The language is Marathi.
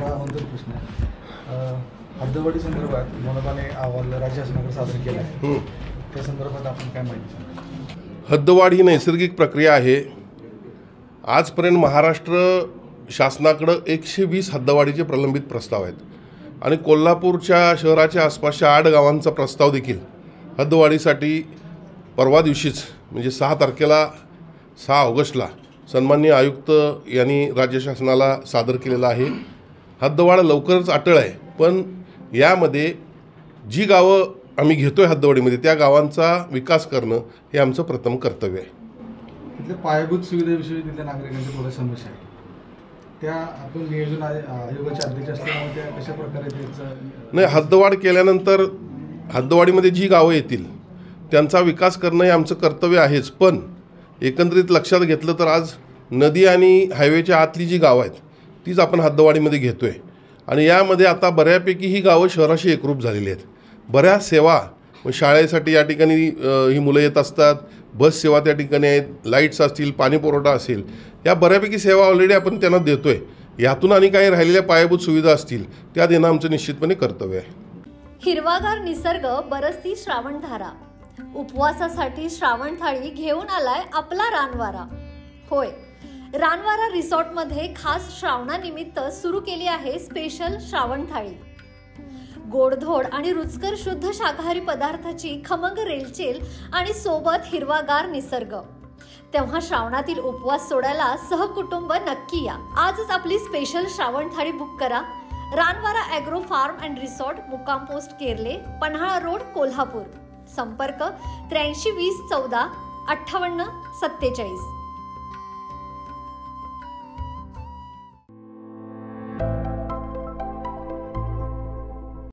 थोडा अवंतर प्रश्न आहे. हद्दवाढी संदर्भात मनपाने अहवाल राज्य शासनाकडे सादर केला आहे. त्या संदर्भात आपण काय माहिती सांगा? हद्दवाढ ही नैसर्गिक प्रक्रिया आहे. आजपर्यंत महाराष्ट्र शासनाकडं 120 हद्दवाढीचे प्रलंबित प्रस्ताव आहेत आणि कोल्हापूरच्या शहराच्या आसपासच्या 8 गावांचा प्रस्ताव देखील हद्दवाढीसाठी परवा दिवशीच म्हणजे 6 ऑगस्टला सन्माननीय आयुक्त यांनी राज्य शासनाला सादर केलेला आहे. हद्दवाढ लवकरच अटळ आहे, पण यामध्ये जी गावं आम्ही घेतोय हद्दवाढीमध्ये त्या गावांचा विकास करणं हे आमचं प्रथम कर्तव्य आहे. तिथल्या पायाभूत सुविधेविषयी तिथल्या नागरिकांच्या थोड्या समस्या आहेत, त्या आपण नियोजन आयोगाचे अध्यक्ष असल्यामुळे त्या कशा प्रकारे त्याचं नाही, हद्दवाढ केल्यानंतर हद्दवाढीमध्ये जी गावं येतील त्यांचा विकास करणं हे आमचं कर्तव्य आहेच. पण एकंदरीत लक्षात घेतलं तर आज नदी आणि हायवेच्या आतली जी गावं आहेत तीच आपण हद्दवाढीमध्ये घेतो आहे आणि यामध्ये आता बऱ्यापैकी ही गावं शहराशी एकरूप झालेली आहेत. बऱ्याच सेवा शाळेसाठी या ठिकाणी ही मुलं येत असतात, बस सेवा त्या ठिकाणी आहेत, लाईट्स असतील, पाणी पुरवठा असेल, या बऱ्यापैकी सेवा ऑलरेडी आपण त्यांना देतो आहे. यातून आणि काही राहिलेल्या पायाभूत सुविधा असतील त्या देणं आमचं निश्चितपणे कर्तव्य आहे. हिरवागार निसर्ग, बरसती श्रावणधारा, उपवासासाठी श्रावण थाळी घेऊन आलाय आपला रानवारा. होय, रानवारा रिसॉर्टमध्ये खास श्रावणानिमित्त सुरू केली आहे स्पेशल श्रावण थाळी. गोडधोड आणि रुचकर शुद्ध शाकाहारी पदार्थाची खमंग रेलचेल आणि सोबत हिरवागार निसर्ग. तेव्हा श्रावणातील उपवास सोडायला सहकुटुंब नक्की या. आजच आपली स्पेशल श्रावण थाळी बुक करा. Ranwara agro form and resort, मुक्काम पोस्ट केरले, पन्हाळा रोड, कोल्हापूर. संपर्क 83 20 14 58 47.